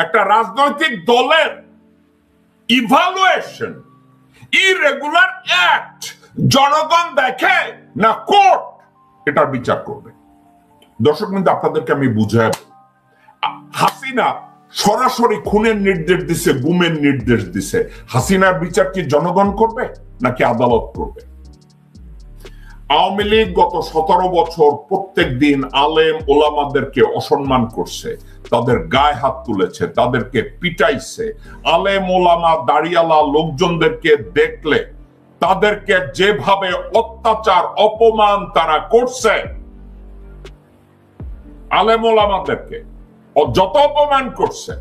একটা রাজনৈতিক দলের ইভালুয়েশন ইরেগুলার অ্যাক্ট জনগণ দেখে না কোর্ট এটার বিচার করবে? দর্শক কিন্তু আপনাদেরকে আমি বুঝাই, হাসিনা সরাসরি খুনের নির্দেশ দিছে, গুমের নির্দেশ দিছে। হাসিনার বিচার কি জনগণ করবে নাকি আদালত করবে? আওয়ামী লীগ গত 17 বছর প্রত্যেক দিন আলেম ওলামাদেরকে অসম্মান করছে, তাদের গায়ে হাত তুলেছে, তাদেরকে পিটাইছে। আলেম ওলামা দাড়িয়ালা লোকজনদেরকে দেখলে তাদেরকে যেভাবে অত্যাচার অপমান তারা করছে, আলেম ওলামাদেরকে যত অপমান করছে,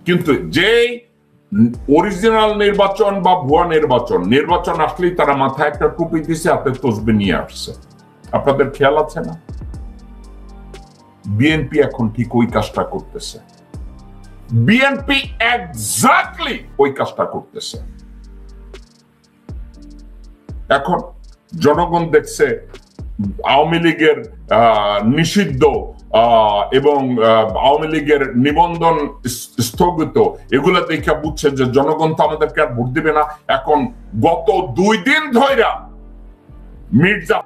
কিন্তু যেই অরিজিনাল নির্বাচন বা ভুয়া নির্বাচন আসলেই তারা মাথায় একটা টুপি দিছে, হাতে তসবিহ নিয়ে আসছে। আপনাদের খেয়াল আছে না? বিএনপি এখন ঠিক ওই কাজটা করতেছে। বিএনপি এক্স্যাক্টলি ওই কাজটা করতেছে। এখন জনগণ দেখছে আওয়ামী লীগের নিষিদ্ধ এবং আওয়ামী লীগের নিবন্ধন স্থগিত, এগুলা দেখে বুঝছে যে জনগণ তো আমাদেরকে আর ভোট দিবে না। এখন গত 2 দিন ধইরা মির্জা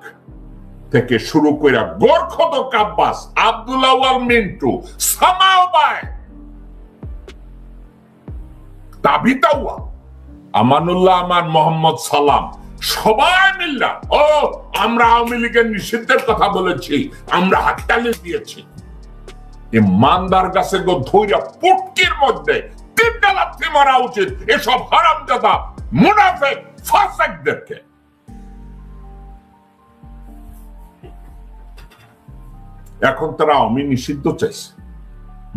থেকে শুরু কইরা গোরখদ কাব্বাস, আব্দুল আউয়াল মিন্টু, সামাও বাই, তাবিতাওয়া, আমানুল্লাহ আমান, মোহাম্মদ সালাম, সবাই মিল্লা আমরা আওয়ামী লীগের নিষিদ্ধের কথা বলেছি, আমরা হাততালি দিয়েছি। এই মানদার গাছে ধৈরা পুটকির মধ্যে 3টা লাথি মারা উচিত এসব হারামজাদা মুনাফিক ফাসিকদেরকে। এখন তারা আওয়ামী নিষিদ্ধ চাইছে।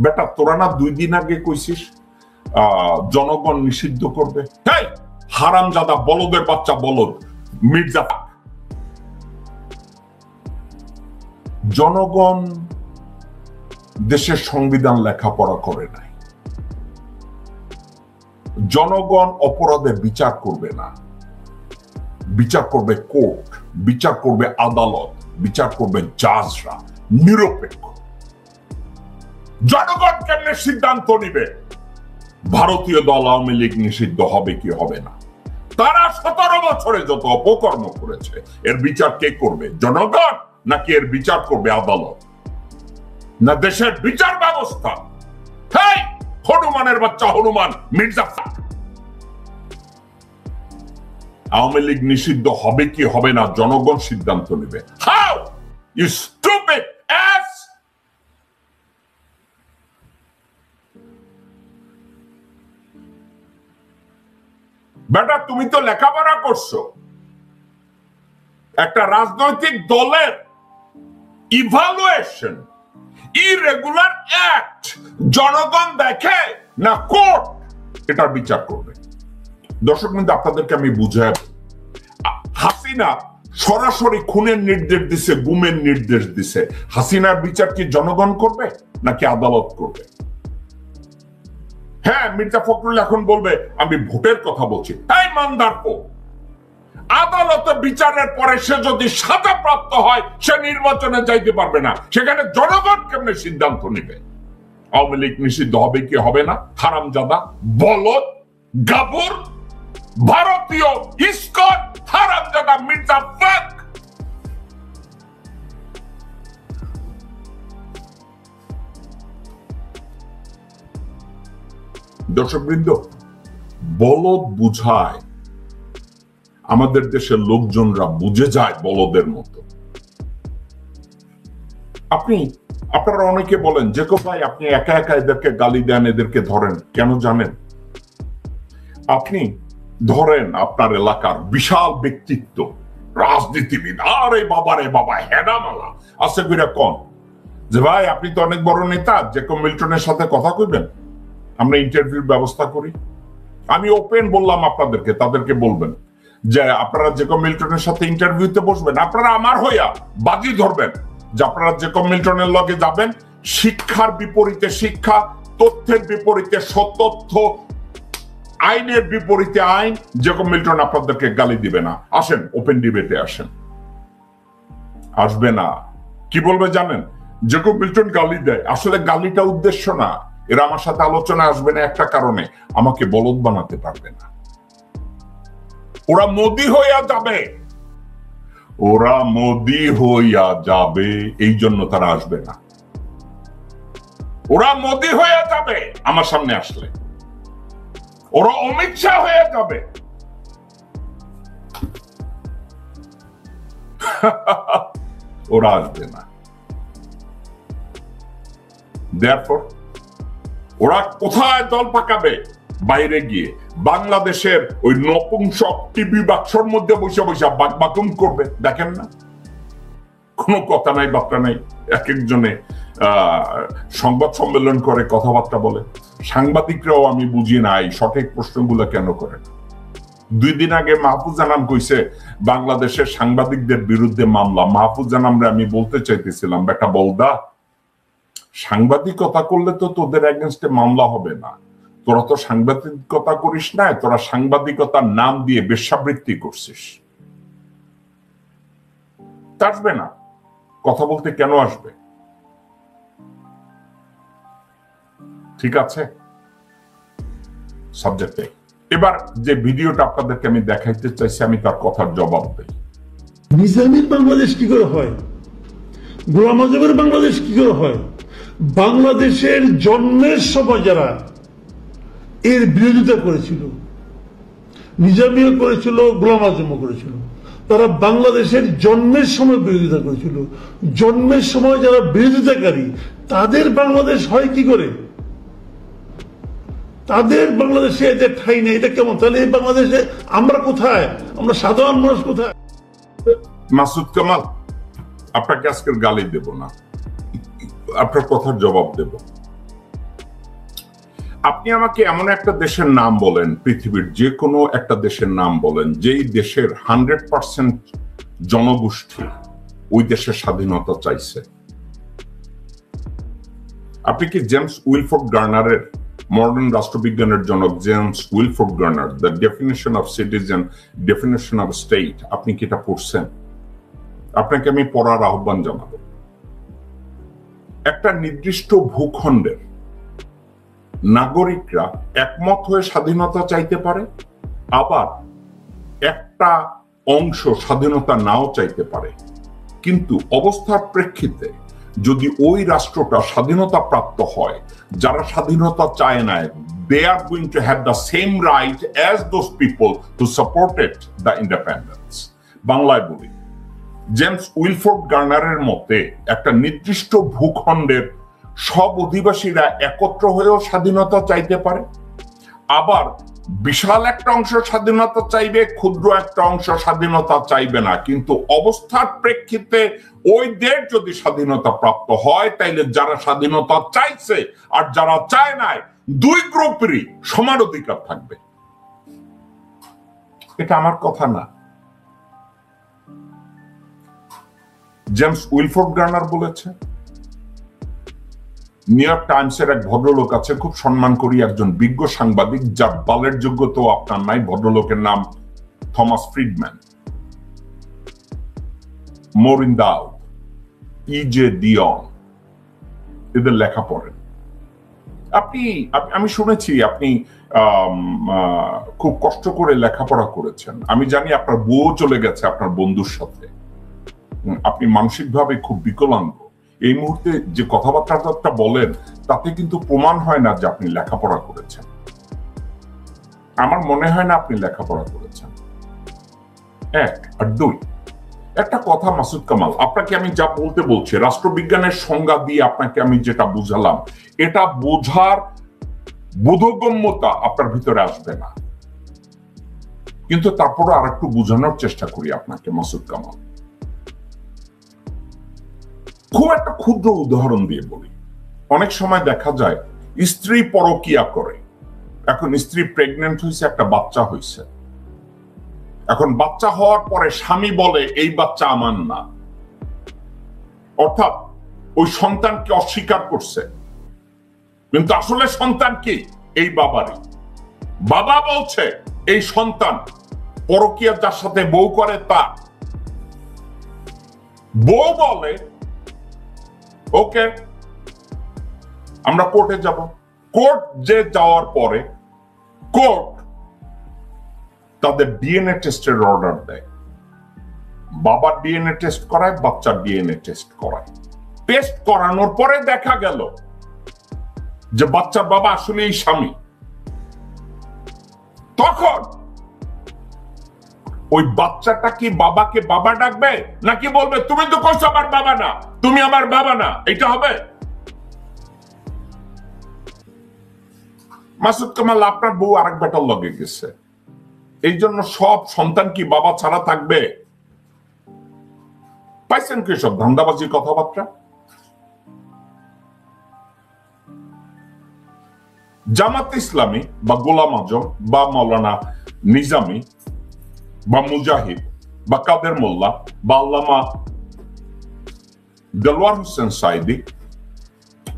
বেটা তোরা না 2 দিন আগে কইছিস জনগণ নিষিদ্ধ করবে? তাই হারামজাদা বলদের বাচ্চা বলদ মির্জা, জনগণ দেশের সংবিধান লেখাপড়া করে নাই। জনগণ অপরাধের বিচার করবে না, বিচার করবে কোর্ট, বিচার করবে আদালত, বিচার করবে জাজরা, নিরপেক্ষ। জনগণ কেমনে সিদ্ধান্ত নিবে ভারতীয় দল আওয়ামী লীগ নিষিদ্ধ হবে কি হবে না? তারা 17 বছরে যত অপকর্ম করেছে এর বিচার কে করবে? জনগণ নাকি এর বিচার করবে আদালত? না দেশের বিচার ব্যবস্থা? হনুমানের বাচ্চা হনুমান মির্জা, আওয়ামী লীগ নিষিদ্ধ হবে কি হবে না জনগণ সিদ্ধান্ত নেবে। How you stupid ass! বেটা তুমি তো লেখাপড়া করছো। একটা রাজনৈতিক দলের ইভালুয়েশন ইরেগুলার অ্যাক্ট জনগণ দেখে না কোর্ট এটার বিচার করবে? দর্শক কিন্তু আপনাদেরকে আমি বুঝাই, হাসিনা সরাসরি খুনের নির্দেশ দিছে, গুমের নির্দেশ দিছে। হাসিনার বিচার কি জনগণ করবে নাকি আদালত করবে? হ্যাঁ, মির্জা ফখরুল এখন বলবে আমি ভোটের কথা বলছি। তাই মানদারপো, আদালতে বিচারের পরে সে যদি সাজা প্রাপ্ত হয় সে নির্বাচনে যাইতে পারবে না। সেখানে জনগণ কেমনে সিদ্ধান্ত নেবে আওয়ামী লীগ নিষিদ্ধ হবে কি হবে না? হারামজাদা বলদ গাবুর ভারতীয় ইস্কন হারামজাদা মির্জা ফখ। দর্শকবৃন্দ, বলদ বুঝায়, আমাদের দেশের লোকজনরা বুঝে যায় বলদের মতো। আপনারা অনেকে বলেন যে ভাই আপনি একা একা এদেরকে গালি দেন, এদেরকে ধরেন কেন জানেন? আপনি ধরেন আপনার এলাকার বিশাল ব্যক্তিত্ব রাজনীতিবিদ, আরে বাবা হেডামালা আছে কইরা কম যে ভাই আপনি তো অনেক বড় নেতা, জেকব মিল্টনের সাথে কথা কইবেন, আমরা ইন্টারভিউর ব্যবস্থা করি। আমি ওপেন বললাম আপনাদেরকে, তাদেরকে বলবেন যে আপনারা জেকব মিল্টনের সাথে ইন্টারভিউতে বসবেন, আপনারা আমার হইয়া বাজি ধরবেন যে আপনারা জেকব মিল্টনের লগে যাবেন। শিক্ষার বিপরীতে শিক্ষা, তথ্যের বিপরীতে সতথ্য, আইনের বিপরীতে আইন। জেকব মিল্টন আপনাদেরকে গালি দিবে না। আসেন, ওপেন ডিবেটে আসেন। আসবে না, কি বলবে জানেন? জেকব মিল্টন গালি দেয়, আসলে গালিটা উদ্দেশ্য না, এরা আমার সাথে আলোচনা আসবে না একটা কারণে, আমাকে বলদ বানাতে পারবে না। ওরা মোদি হইয়া যাবে, ওরা মোদি হইয়া যাবে, এই জন্য তারা আসবে না। ওরা মোদি হয়ে যাবে আমার সামনে আসলে, ওরা অমিত শাহ হয়ে যাবে। ওরা আসবে না। Therefore, ওরা কোথায় দল পাকাবে? বাইরে গিয়ে বাংলাদেশের ওই নপুংসক টিভি বাক্সর মধ্যে বসে বসে বাকবাতুম করবে। দেখেন না, কোনো কথা নাই, বার্তা নাই। এক একজনে সংবাদ সম্মেলন করে, কথাবার্তা বলে। সাংবাদিকরাও আমি বুঝি নাই সঠিক প্রশ্নগুলো কেন করে না। 2 দিন আগে মাহফুজ আনাম কইছে বাংলাদেশের সাংবাদিকদের বিরুদ্ধে মামলা। মাহফুজ আনামরে আমি বলতে চাইতেছিলাম, বেটা বলদা, সাংবাদিকতা করলে তো তোদের এগেনস্টে মামলা হবে না। তোরা তো সাংবাদিকতা করিস না, তোরা সাংবাদিকতার নাম দিয়ে বেশ্যাবৃত্তি করছিস। আসবে না, কথা বলতে কেন আসবে? ঠিক আছে, সাবজেক্টে এবার যে ভিডিওটা আপনাদেরকে আমি দেখাইতে চাইছি, আমি তার কথার জবাব দেই। নিজামের বাংলাদেশ কি করে হয়? গোলাম আজমের বাংলাদেশ কি করে হয়? বাংলাদেশের জন্মের সময় যারা এর বিরোধিতা করেছিল, নিজামীও করেছিল, গোলাম আজমও করেছিল, তারা বাংলাদেশের জন্মের সময় বিরোধিতা করেছিল। জন্মের সময় যারা বিরোধিতাকারী, তাদের বাংলাদেশ হয় কি করে? তাদের বাংলাদেশে এদের ঠাই নেই, এটা কেমন? তাহলে এই বাংলাদেশে আমরা কোথায়? আমরা সাধারণ মানুষ কোথায়? মাসুদ কামাল, আপনাকে আজকের গালি দেব না, আপনার কথার জবাব দেব। আপনি আমাকে এমন একটা দেশের নাম বলেন, পৃথিবীর যে কোনো একটা দেশের নাম বলেন, যেই দেশের 100% জনগোষ্ঠী ওই দেশের স্বাধীনতা চাইছে। আপনি কি জেমস উইলফোর্ড গার্নারের, মডার্ন রাষ্ট্রবিজ্ঞানের জনক James Wilford Garner, the definition of citizen, definition of state, আপনি কি এটা পড়ছেন? আপনাকে আমি পড়ার আহ্বান জানাবো। একটা নির্দিষ্ট ভূখণ্ডের নাগরিকরা একমত হয়ে স্বাধীনতা চাইতে পারে, আবার একটা অংশ স্বাধীনতা নাও চাইতে পারে। কিন্তু অবস্থার প্রেক্ষিতে যদি ওই রাষ্ট্রটা স্বাধীনতা প্রাপ্ত হয়, যারা স্বাধীনতা চায় না, they are going to have the same right as those people who supported the independence. বাংলায় বলি, জেমস উইলফোর্ড গার্নারের মতে একটা নির্দিষ্ট ভূখণ্ডের সব অধিবাসীরা একত্র হয়েও স্বাধীনতা চাইতে পারে, আবার বিশাল একটা অংশ স্বাধীনতা চাইবে, ক্ষুদ্র একটা অংশ স্বাধীনতা চাইবে না। কিন্তু অবস্থার প্রেক্ষিতে ওই দেশ যদি স্বাধীনতা প্রাপ্ত হয়, তাইলে যারা স্বাধীনতা চাইছে আর যারা চায় নাই, দুই গ্রুপেরই সমান অধিকার থাকবে। এটা আমার কথা না, জেমস উইলফোর্ড গার্নার বলেছে। নিউ ইয়র্ক টাইমসের এক ভদ্রলোক আছে, খুব সম্মান করি, একজন বিজ্ঞ সাংবাদিক, যার বালের যোগ্যতাও আপনার নাই। ভদ্রলোকের নাম থমাস ফ্রিডম্যান, মরিন দাউ, ইজে ডিয়ন, এদের লেখা পড়েন। আমি শুনেছি আপনি খুব কষ্ট করে লেখাপড়া করেছেন। আমি জানি আপনার বউ চলে গেছে আপনার বন্ধুর সাথে, আপনি মানসিকভাবে খুব বিকলাঙ্গ। এই মুহূর্তে যে কথাবার্তাটা বলেন, তাতে কিন্তু প্রমাণ হয় না যে আপনি লেখাপড়া করেছেন। আমার মনে হয় না আপনি লেখাপড়া করেছেন। এক আর দুই, একটা কথা মাসুদ কামাল, আপনাকে আমি যা বলতে বলছি, রাষ্ট্রবিজ্ঞানের সংজ্ঞা দিয়ে আপনাকে আমি যেটা বুঝালাম, এটা বোঝার বোধগম্যতা আপনার ভিতরে আসবে না। কিন্তু তারপরে আর একটু বোঝানোর চেষ্টা করি আপনাকে মাসুদ কামাল। খুব একটা ক্ষুদ্র উদাহরণ দিয়ে বলি। অনেক সময় দেখা যায় স্ত্রী পরকিয়া করে, এখন স্ত্রী প্রেগনেন্ট হয়েছে, একটা বাচ্চা হয়েছে। এখন বাচ্চা হওয়ার পরে স্বামী বলে এই বাচ্চা আমার না, অর্থাৎ ওই সন্তানকে অস্বীকার করছে, কিন্তু আসলে সন্তান কি? এই বাবারই। বাবা বলছে এই সন্তান পরকিয়া যার সাথে বউ করে তার। বউ বলে ওকে আমরা কোর্টে যাব, কোর্ট যে যাওয়ার পরে কোর্ট তাদের ডিএনএ টেস্টের অর্ডার দেয়, বাবার ডিএনএ টেস্ট করায়, বাচ্চার ডিএনএ টেস্ট করায়। টেস্ট করানোর পরে দেখা গেল যে বাচ্চার বাবা আসলেই স্বামী। তখন ওই বাচ্চাটা কি বাবাকে বাবা ডাকবে, নাকি বলবে তুমি তো কইছো আমার বাবা না, তুমি আমার বাবা না? এটা হবে? মাসুদ কামাল, আপনার বউ আরেক বেটার লগে গেছে, এই জন্য সব সন্তান কি বাবা ছাড়া থাকবে? পাইছেন কি সব ধান্দাবাজি কথাবার্তা? জামাত ইসলামী বা গোলাম আজম বা মৌলানা নিজামী বা মুজাহিদ বা কাদের মোল্লা বা আল্লামা দেলোয়ার হোসেন সাইদি,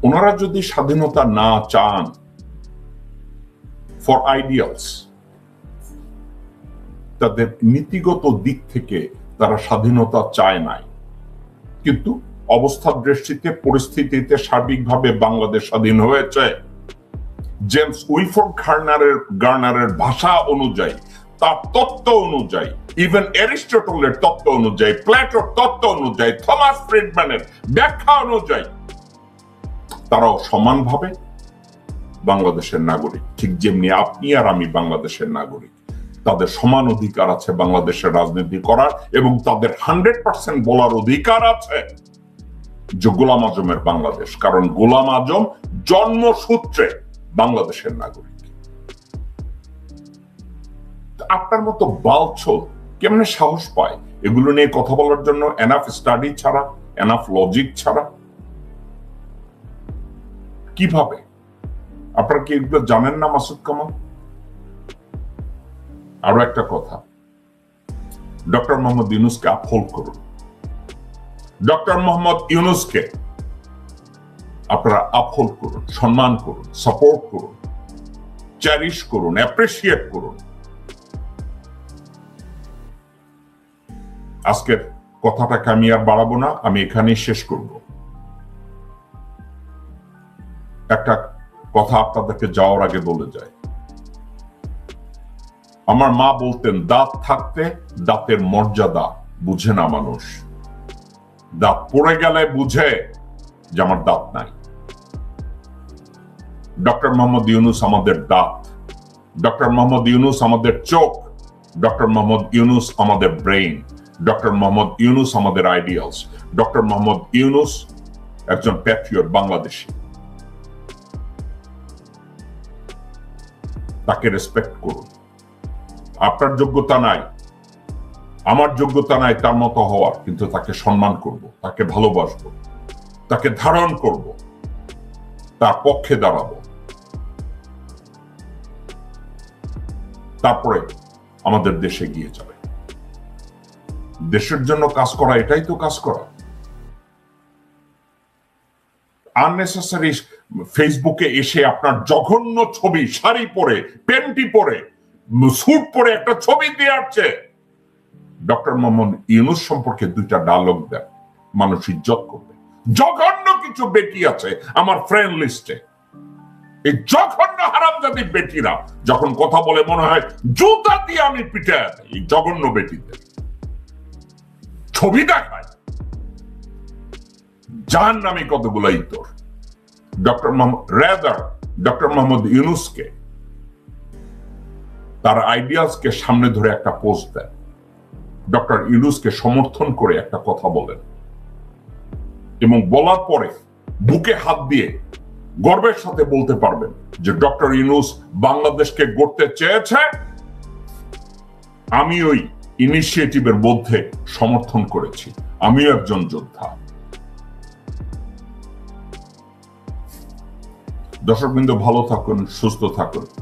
ওনারা যদি স্বাধীনতা না চান ফর আইডিয়ালস, তাদের নীতিগত দিক থেকে তারা স্বাধীনতা চায় নাই, কিন্তু অবস্থার দৃষ্টিতে পরিস্থিতিতে সার্বিকভাবে বাংলাদেশ স্বাধীন হয়েছে। জেমস উইলফোর্ড গার্নারের ভাষা অনুযায়ী, তার তত্ত্ব অনুযায়ী, ইভেন অ্যারিস্টটলের তত্ত্ব অনুযায়ী, প্লেটোর তত্ত্ব অনুযায়ী, থমাস ফ্রিডম্যানের ব্যাখ্যা অনুযায়ী তারাও সমানভাবে বাংলাদেশের নাগরিক, ঠিক যেমনি আপনি আর আমি বাংলাদেশের নাগরিক। তাদের সমান অধিকার আছে বাংলাদেশের রাজনীতি করার, এবং তাদের 100% বলার অধিকার আছে যে গোলাম আজমের বাংলাদেশ, কারণ গোলাম আজম জন্মসূত্রে বাংলাদেশের নাগরিক। আপনার মতো বালছল কেমনে সাহস পায় এগুলো নিয়ে কথা বলার জন্য? এনাফ স্টাডি ছাড়া, এনাফ লজিক ছাড়া কিভাবে? আপনারা কি এগুলো জানেন না মাসুদ কামাল? আরো একটা কথা, ডক্টর মোহাম্মদ ইউনূসকে আপহোল্ড করুন। ডক্টর মোহাম্মদ ইউনূসকে আপনারা আপহোল্ড করুন, সম্মান করুন, সাপোর্ট করুন, চ্যারিশ করুন, অ্যাপ্রিসিয়েট করুন। আজকের কথাটাকে আমি আর বাড়াবো না, আমি এখানেই শেষ করব। একটা কথা আপনাদেরকে যাওয়ার আগে বলে যায়, আমার মা বলতেন, দাঁত থাকতে দাঁতের মর্যাদা বুঝে না মানুষ, দাঁত পড়ে গেলে বুঝে যে আমার দাঁত নাই। ডক্টর মোহাম্মদ ইউনূস আমাদের দাঁত, ডক্টর মোহাম্মদ ইউনূস আমাদের চোখ, ডক্টর মোহাম্মদ ইউনূস আমাদের ব্রেইন, ডক্টর মোহাম্মদ ইউনূস আমাদের আইডিয়ালস, ডক্টর মোহাম্মদ ইউনূস একজন প্যাট্রিয়ট বাংলাদেশী। তাকে রেসপেক্ট করুন। আপনার যোগ্যতা নাই, আমার যোগ্যতা নাই তার মতো হওয়ার, কিন্তু তাকে সম্মান করব, তাকে ভালোবাসবো, তাকে ধারণ করব, তার পক্ষে দাঁড়াবো। তারপরে আমাদের দেশে গিয়ে যাবে। দেশের জন্য কাজ করা, এটাই তো কাজ করা। আননেসেসারি ফেসবুকে এসে আপনার জঘন্য ছবি, শাড়ি পরে, পেন্টি পরে, স্যুট পরে একটা ছবি দিয়ে আসছে। ডক্টর মোহাম্মদ ইউনূস সম্পর্কে দুইটা ডায়লগ দেন, মানুষ ইজ্জত করবে। জঘন্য কিছু বেটি আছে আমার ফ্রেন্ড লিস্টে, এই জঘন্য হারামজাদি বেটিরা যখন কথা বলে মনে হয় জুতা দিয়ে আমি পিঠে আছি। এই জঘন্য বেটিদের ছবি দেখায়, জাহান্নামী কতগুলো ইতর। ডক্টর মোহাম্মদ ইউনূসকে, তার আইডিয়ালসকে সামনে ধরে একটা পোস্ট দেন, ডক্টর ইউনূসকে সমর্থন করে একটা কথা বলেন, এবং বলার পরে বুকে হাত দিয়ে গর্বের সাথে বলতে পারবেন যে ডক্টর ইউনূস বাংলাদেশকে গড়তে চেয়েছে, আমি ওই ইনিশিয়েটিভের মধ্যে সমর্থন করেছি, আমিও একজন যোদ্ধা। দর্শকবৃন্দ, ভালো থাকুন, সুস্থ থাকুন।